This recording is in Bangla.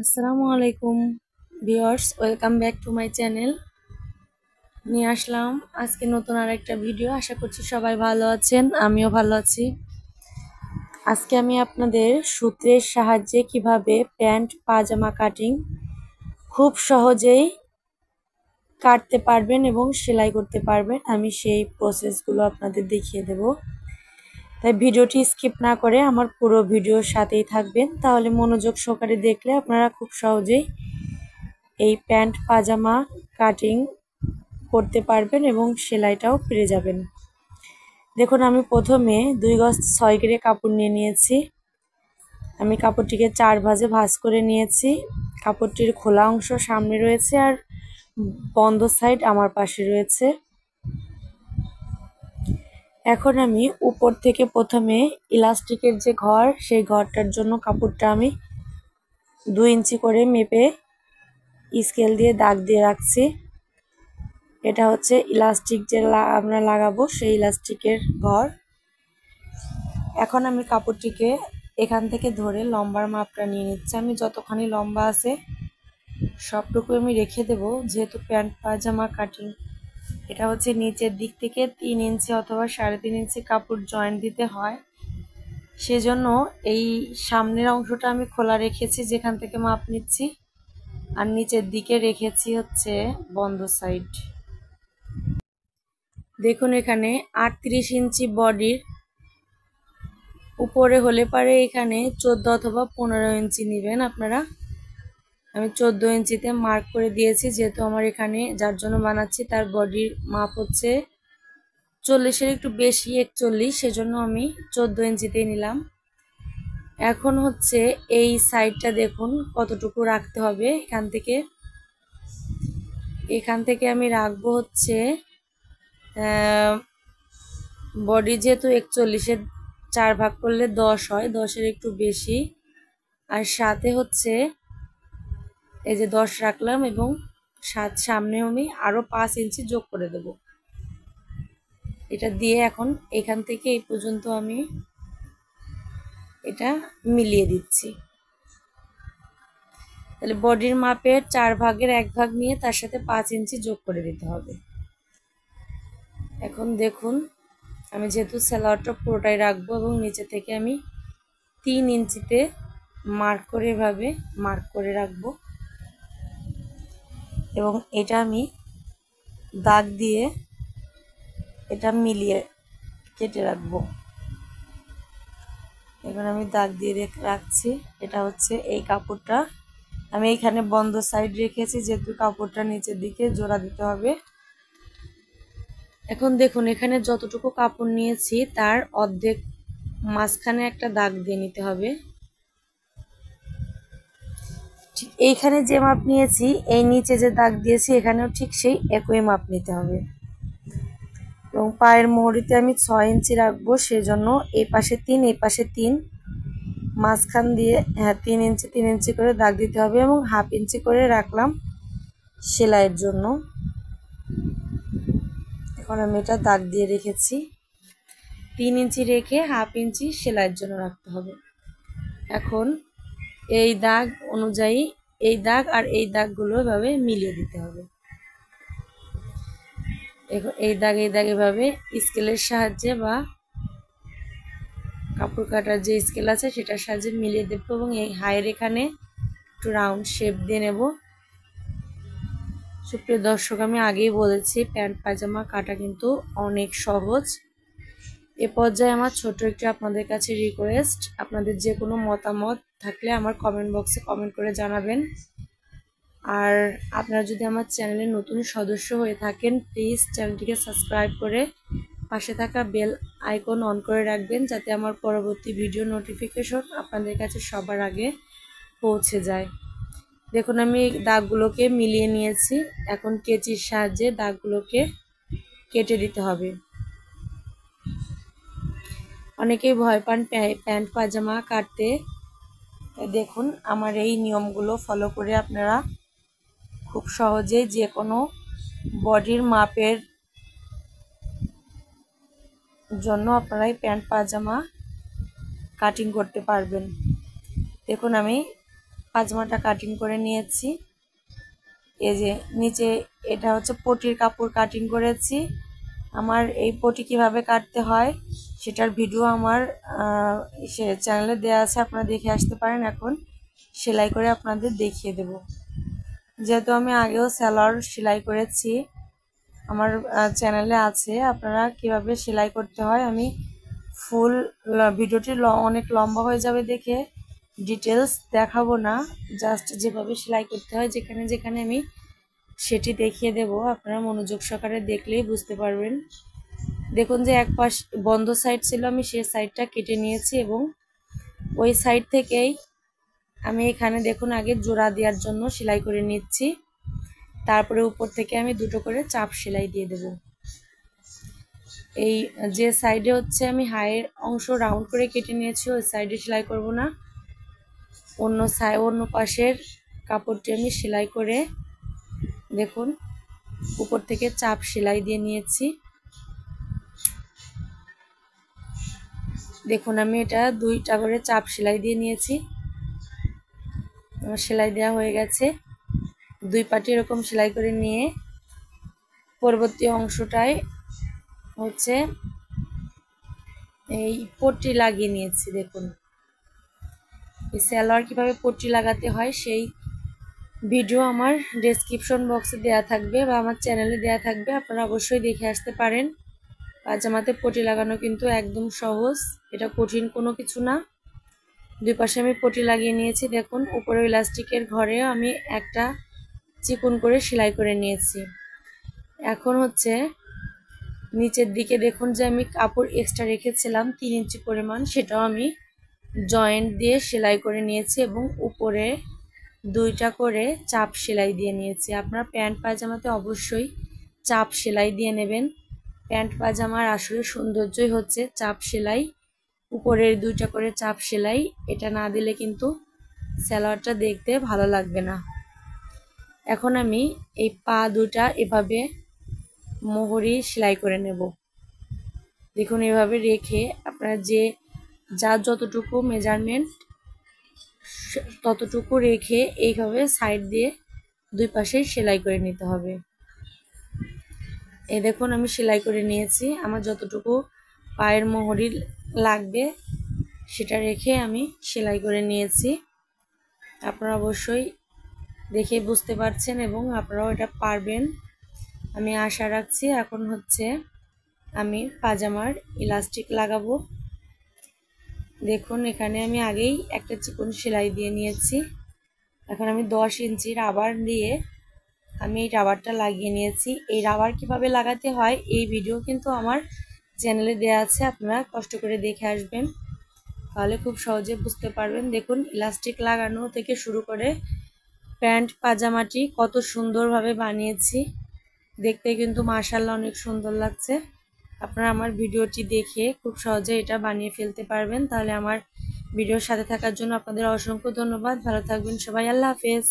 আসসালামু আলাইকুম viewers, welcome back to my channel. নিয়ে আসলাম আজকে নতুন আরেকটা ভিডিও। আশা করছি সবাই ভালো আছেন, আমিও ভালো আছি। আজকে আমি আপনাদের সূত্রের সাহায্যে কিভাবে প্যান্ট পাজামা কাটিং খুব সহজেই কাটতে পারবেন এবং সেলাই করতে পারবেন, আমি সেই প্রসেসগুলো আপনাদের দেখিয়ে দেব। তাই ভিডিওটি স্কিপ না করে আমার পুরো ভিডিওর সাথেই থাকবেন, তাহলে মনোযোগ সহকারে দেখলে আপনারা খুব সহজেই এই প্যান্ট পাজামা কাটিং করতে পারবেন এবং সেলাইটাও পেরে যাবেন। দেখুন, আমি প্রথমে 2 গজ 6 গ্রে কাপড় নিয়ে নিয়েছি। আমি কাপড়টিকে 4 ভাঁজে ভাঁজ করে নিয়েছি। কাপড়টির খোলা অংশ সামনে রয়েছে আর বন্ধ সাইড আমার পাশে রয়েছে। এখন আমি উপর থেকে প্রথমে ইলাস্টিকের যে ঘর, সেই ঘরটার জন্য কাপড়টা আমি 2 ইঞ্চি করে মেপে স্কেল দিয়ে দাগ দিয়ে রাখছি। এটা হচ্ছে ইলাস্টিক যে আমরা লাগাবো, সেই ইলাস্টিকের ঘর। এখন আমি কাপড়টিকে এখান থেকে ধরে লম্বার মাপটা নিয়ে নিচ্ছি। আমি যতখানি লম্বা আছে সবটুকু আমি রেখে দেব, যেহেতু প্যান্ট পাজামা কাটিং। এটা হচ্ছে নিচের দিক থেকে 3 ইঞ্চি অথবা 3.5 ইঞ্চি কাপড় জয়েন্ট দিতে হয়, সেজন্য এই সামনের অংশটা আমি খোলা রেখেছি যেখান থেকে মাপ নিচ্ছি, আর নিচের দিকে রেখেছি হচ্ছে বন্ধ সাইড। দেখুন, এখানে 38 ইঞ্চি বডির উপরে হলে পারে এখানে 14 অথবা 15 ইঞ্চি নেবেন আপনারা। আমি 14 ইঞ্চিতে মার্ক করে দিয়েছি, যেহেতু আমার এখানে যার জন্য বানাচ্ছি তার বডির মাপ হচ্ছে 40-এর একটু বেশি, 41, সেজন্য আমি 14 ইঞ্চিতেই নিলাম। এখন হচ্ছে এই সাইডটা দেখুন কতটুকু রাখতে হবে। এখান থেকে আমি রাখবো হচ্ছে বডি, যেহেতু 41-এর 4 ভাগ করলে 10 হয়, 10-এর একটু বেশি, আর সাথে হচ্ছে এই যে 10 রাখলাম এবং সামনে আমি আরো 5 ইঞ্চি যোগ করে দেব। এটা দিয়ে এখন এখান থেকে এই পর্যন্ত আমি এটা মিলিয়ে দিচ্ছি। তাহলে বডির মাপের 4 ভাগের 1 ভাগ নিয়ে তার সাথে 5 ইঞ্চি যোগ করে দিতে হবে। এখন দেখুন, আমি যেহেতু সেলাওয়ারটা পুরোটাই রাখবো এবং নিচে থেকে আমি 3 ইঞ্চিতে মার্ক করে এভাবে মার্ক করে রাখবো এবং এটা আমি দাগ দিয়ে এটা মিলিয়ে কেটে রাখবো। এখন আমি দাগ দিয়ে রাখছি। এটা হচ্ছে এই কাপড়টা আমি এখানে বন্ধ সাইড রেখেছি, যেহেতু কাপড়টা নিচের দিকে জোড়া দিতে হবে। এখন দেখুন, এখানে যতটুকু কাপড় নিয়েছি তার অর্ধেক মাঝখানে একটা দাগ দিয়ে নিতে হবে। ঠিক এইখানে যে মাপ নিয়েছি, এই নিচে যে দাগ দিয়েছি এখানেও ঠিক সেই একই মাপ নিতে হবে। এবং পায়ের মোহরিতে আমি 6 ইঞ্চি রাখবো, সেজন্য এই পাশে 3, এই পাশে 3, মাঝখান দিয়ে 3 ইঞ্চি 3 ইঞ্চি করে দাগ দিতে হবে এবং হাফ ইঞ্চি করে রাখলাম সেলাইয়ের জন্য। এখন আমি এটা দাগ দিয়ে রেখেছি। 3 ইঞ্চি রেখে হাফ ইঞ্চি সেলাইয়ের জন্য রাখতে হবে। এখন এই দাগ অনুযায়ী এই দাগ আর এই দাগগুলো এভাবে মিলিয়ে দিতে হবে। এই দাগ এভাবে স্কেলের সাহায্যে বা কাপড় কাটার যে স্কেল আছে সেটার সাহায্যে মিলিয়ে দেব এবং এই হাইয়ের এখানে একটু রাউন্ড শেপ দিয়ে নেব। সুপ্রিয় দর্শক, আমি আগেই বলেছি প্যান্ট পাজামা কাটা কিন্তু অনেক সহজ। এ পর্যায়ে আমার ছোট একটু আপনাদের কাছে রিকোয়েস্ট, আপনাদের যে কোনো মতামত থাকলে আমার কমেন্ট বক্সে কমেন্ট করে জানাবেন। আর আপনারা যদি আমার চ্যানেলে নতুন সদস্য হয়ে থাকেন, প্লিজ চ্যানেলটিকে সাবস্ক্রাইব করে পাশে থাকা বেল আইকন অন করে রাখবেন, যাতে আমার পরবর্তী ভিডিও নোটিফিকেশন আপনাদের কাছে সবার আগে পৌঁছে যায়। দেখুন, আমি দাগগুলোকে মিলিয়ে নিয়েছি। এখন কেচির সাহায্যে দাগগুলোকে কেটে দিতে হবে। অনেকেই ভয় পান প্যান্ট পাজামা কাটতে। দেখুন, আমার এই নিয়মগুলো ফলো করে আপনারা খুব সহজেই যে কোনো বডির মাপের জন্য আপনারা এই প্যান্ট পাজামা কাটিং করতে পারবেন। দেখুন, আমি পাজামাটা কাটিং করে নিয়েছি। এই যে নিচে এটা হচ্ছে পটির কাপড় কাটিং করেছি। আমার এই পটি কিভাবে কাটতে হয় সেটার ভিডিও আমার চ্যানেলে দেওয়া আছে, আপনারা দেখে আসতে পারেন। এখন সেলাই করে আপনাদের দেখিয়ে দেব। যেহেতু আমি আগেও সালোয়ার সেলাই করেছি, আমার চ্যানেলে আছে, আপনারা কিভাবে সেলাই করতে হয় আমি ফুল ভিডিওটি অনেক লম্বা হয়ে যাবে দেখে ডিটেলস দেখাবো না, জাস্ট যেভাবে সেলাই করতে হয় যেখানে যেখানে আমি সেটি দেখিয়ে দেব। আপনারা মনোযোগ সহকারে দেখলেই বুঝতে পারবেন। দেখুন যে এক পাশ বন্ধ সাইড ছিল, আমি সেই সাইডটা কেটে নিয়েছি এবং ওই সাইড থেকেই আমি এখানে দেখুন আগে জোড়া দেওয়ার জন্য সেলাই করে নিচ্ছি। তারপরে উপর থেকে আমি দুটো করে চাপ সেলাই দিয়ে দেব। এই যে সাইডে হচ্ছে আমি হাইয়ের অংশ রাউন্ড করে কেটে নিয়েছি ওই সাইডে সেলাই করব না, অন্য পাশের কাপড়টি আমি সেলাই করে দেখুন উপর থেকে চাপ সেলাই দিয়ে নিয়েছি। দেখুন আমি এটা দুইটা করে চাপ সেলাই দিয়ে নিয়েছি। আমার সেলাই দেওয়া হয়ে গেছে। দুই পাটি এরকম সেলাই করে নিয়ে পরবর্তী অংশটায় হচ্ছে এই পট্টি লাগিয়ে নিয়েছি। দেখুন এই সালোয়ার কিভাবে পট্টি লাগাতে হয় সেই ভিডিও আমার ডেসক্রিপশন বক্সে দেওয়া থাকবে বা আমার চ্যানেলে দেওয়া থাকবে, আপনারা অবশ্যই দেখে আসতে পারেন। পাজামাতে পট্টি লাগানো কিন্তু একদম সহজ, এটা কঠিন কোনো কিছু না। দুই পাশে আমি পট্টি লাগিয়ে নিয়েছি। দেখুন উপরে ইলাস্টিকের ঘরে আমি একটা চিকন করে সেলাই করে নিয়েছি। এখন হচ্ছে নিচের দিকে দেখুন যে আমি কাপড় এক্সট্রা রেখেছিলাম 3 ইঞ্চি পরিমাণ, সেটাও আমি জয়েন্ট দিয়ে সেলাই করে নিয়েছি এবং উপরে দুইটা করে চাপ সেলাই দিয়ে নিয়েছি। আপনারা প্যান্ট পায়জামাতে অবশ্যই চাপ সেলাই দিয়ে নেবেন। প্যান্ট পায়জামার আসলে সৌন্দর্যই হচ্ছে চাপ সেলাই, উপরের দুইটা করে চাপ সেলাই। এটা না দিলে কিন্তু সালোয়ারটা দেখতে ভালো লাগবে না। এখন আমি এই পা দুটা এভাবে মোহরি সেলাই করে নেব। দেখুন এভাবে রেখে আপনারা যার যতটুকু মেজারমেন্ট ততটুকু রেখে এইভাবে সাইড দিয়ে দুই পাশে সেলাই করে নিতে হবে। এই দেখুন আমি সেলাই করে নিয়েছি। আমার যতটুকু পায়ের মোহরি লাগবে সেটা রেখে আমি সেলাই করে নিয়েছি। আপনারা অবশ্যই দেখে বুঝতে পারছেন এবং আপনারাও এটা পারবেন আমি আশা রাখছি। এখন হচ্ছে আমি পাজামার ইলাস্টিক লাগাবো। দেখুন এখানে আমি আগেই একটা চিকন সেলাই দিয়ে নিয়েছি। এখন আমি 10 ইঞ্চি রাবার দিয়ে আমি এই রাবারটা লাগিয়ে নিয়েছি। এই রাবার কিভাবে লাগাতে হয় এই ভিডিও কিন্তু আমার চ্যানেলে দেওয়া আছে, আপনারা কষ্ট করে দেখে আসবেন, তাহলে খুব সহজে বুঝতে পারবেন। দেখুন ইলাস্টিক লাগানো থেকে শুরু করে প্যান্ট পাজামাটি কত সুন্দরভাবে বানিয়েছি, দেখতে কিন্তু মাশাআল্লাহ অনেক সুন্দর লাগছে। আপনারা আমার ভিডিওটি দেখে খুব সহজে এটা বানিয়ে ফেলতে পারবেন। তাহলে আমার ভিডিওর সাথে থাকার জন্য আপনাদের অসংখ্য ধন্যবাদ। ভালো থাকবেন সবাই, আল্লাহ হাফেজ।